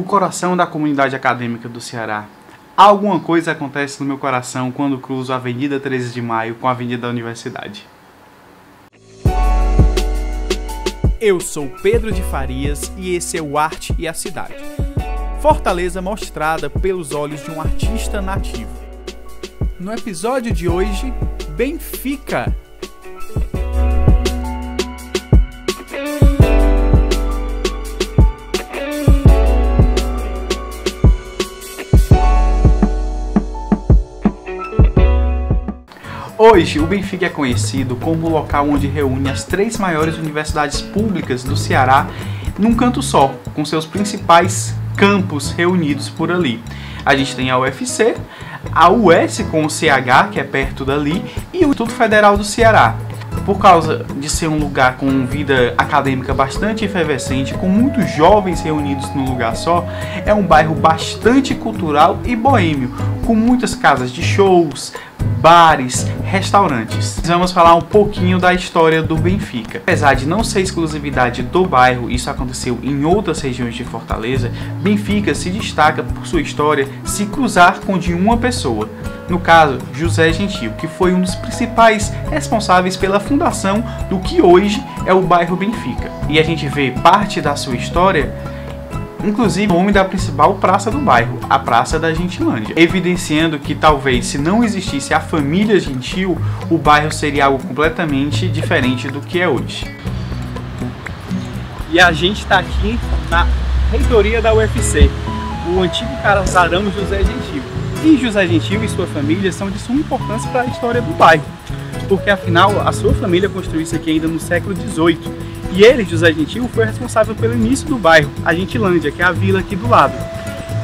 coração da comunidade acadêmica do Ceará. Alguma coisa acontece no meu coração quando cruzo a Avenida 13 de Maio com a Avenida da Universidade. Eu sou Pedro de Farias e esse é o Arte e a Cidade. Fortaleza mostrada pelos olhos de um artista nativo. No episódio de hoje, Benfica. Hoje, o Benfica é conhecido como o local onde reúne as 3 maiores universidades públicas do Ceará num canto só, com seus principais campos reunidos por ali. A gente tem a UFC, a US com o CH, que é perto dali, e o Instituto Federal do Ceará. Por causa de ser um lugar com vida acadêmica bastante efervescente, com muitos jovens reunidos num lugar só, é um bairro bastante cultural e boêmio, com muitas casas de shows, bares, restaurantes. Vamos falar um pouquinho da história do Benfica. Apesar de não ser exclusividade do bairro, isso aconteceu em outras regiões de Fortaleza, Benfica se destaca por sua história se cruzar com de uma pessoa. No caso, José Gentil, que foi um dos principais responsáveis pela fundação do que hoje é o bairro Benfica. E a gente vê parte da sua história, inclusive o nome da principal praça do bairro, a Praça da Gentilândia, evidenciando que talvez se não existisse a família Gentil, o bairro seria algo completamente diferente do que é hoje. E a gente está aqui na reitoria da UFC, o antigo casarão José Gentil. E José Gentil e sua família são de suma importância para a história do bairro, porque afinal a sua família construiu isso aqui ainda no século XVIII. E ele, José Gentil, foi responsável pelo início do bairro, a Gentilândia, que é a vila aqui do lado.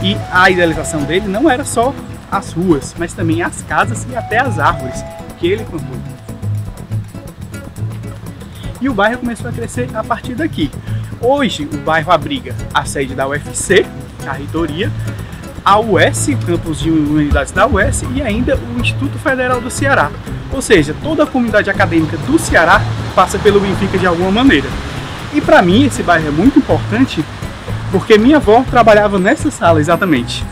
E a idealização dele não era só as ruas, mas também as casas e até as árvores que ele plantou. E o bairro começou a crescer a partir daqui. Hoje o bairro abriga a sede da UFC, a reitoria, a US, o campus de unidades da US e ainda o Instituto Federal do Ceará. Ou seja, toda a comunidade acadêmica do Ceará passa pelo Benfica de alguma maneira. E para mim esse bairro é muito importante porque minha avó trabalhava nessa sala exatamente,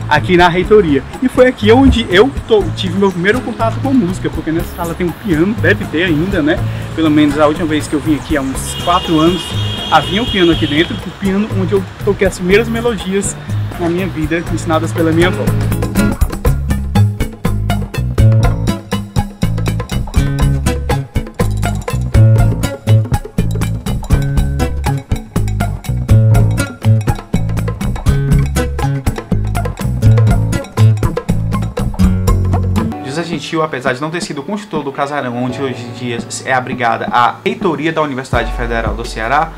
aqui na reitoria. E foi aqui onde eu tive meu primeiro contato com música, porque nessa sala tem um piano, deve ter ainda, né? Pelo menos a última vez que eu vim aqui, há uns 4 anos, havia um piano aqui dentro, o piano onde eu toquei as primeiras melodias na minha vida, ensinadas pela minha avó. José Gentil, apesar de não ter sido o construtor do casarão onde hoje em dia é abrigada a reitoria da Universidade Federal do Ceará,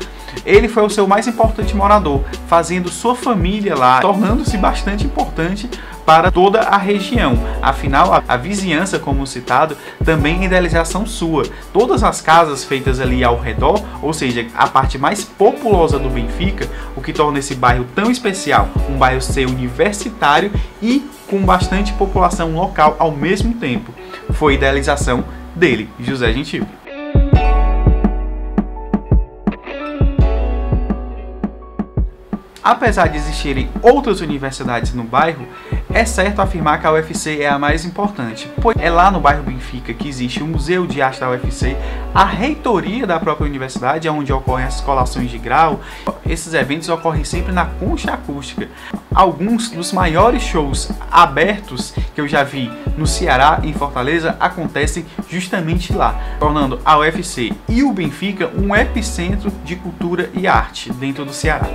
ele foi o seu mais importante morador, fazendo sua família lá, tornando-se bastante importante para toda a região. Afinal, a vizinhança, como citado, também é idealização sua. Todas as casas feitas ali ao redor, ou seja, a parte mais populosa do Benfica, o que torna esse bairro tão especial, um bairro ser universitário e com bastante população local ao mesmo tempo, foi idealização dele, José Gentil. Apesar de existirem outras universidades no bairro, é certo afirmar que a UFC é a mais importante, pois é lá no bairro Benfica que existe o Museu de Arte da UFC, a reitoria da própria universidade, onde ocorrem as colações de grau. Esses eventos ocorrem sempre na concha acústica. Alguns dos maiores shows abertos que eu já vi no Ceará e em Fortaleza acontecem justamente lá, tornando a UFC e o Benfica um epicentro de cultura e arte dentro do Ceará.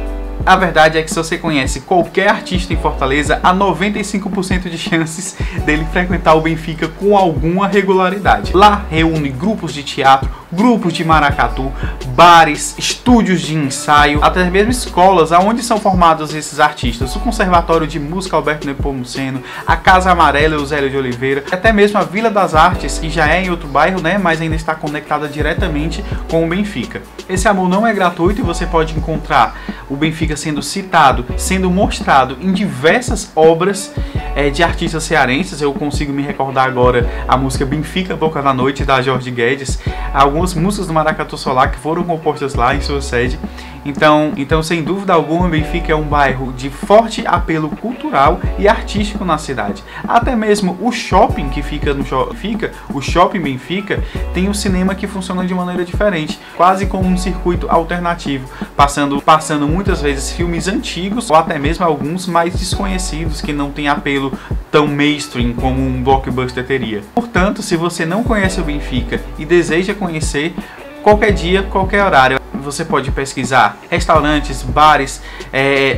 A verdade é que se você conhece qualquer artista em Fortaleza, há 95% de chances dele frequentar o Benfica com alguma regularidade. Lá reúne grupos de teatro, grupos de maracatu, bares, estúdios de ensaio, até mesmo escolas onde são formados esses artistas. O Conservatório de Música Alberto Nepomuceno, a Casa Amarela Eusélio de Oliveira, até mesmo a Vila das Artes, que já é em outro bairro, né, mas ainda está conectada diretamente com o Benfica. Esse amor não é gratuito e você pode encontrar o Benfica sendo citado, sendo mostrado em diversas obras de artistas cearenses. Eu consigo me recordar agora a música Benfica, Boca da Noite, da Jorge Guedes, algumas músicas do Maracatu Solar que foram compostas lá em sua sede. Então, sem dúvida alguma, Benfica é um bairro de forte apelo cultural e artístico na cidade. Até mesmo o shopping que fica o Shopping Benfica, tem um cinema que funciona de maneira diferente, quase como um circuito alternativo, passando muitas vezes filmes antigos ou até mesmo alguns mais desconhecidos que não têm apelo tão mainstream como um blockbuster teria. Portanto, se você não conhece o Benfica e deseja conhecer, qualquer dia, qualquer horário, você pode pesquisar restaurantes, bares,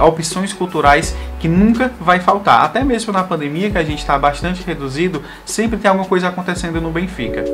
opções culturais que nunca vai faltar. Até mesmo na pandemia, que a gente está bastante reduzido, sempre tem alguma coisa acontecendo no Benfica.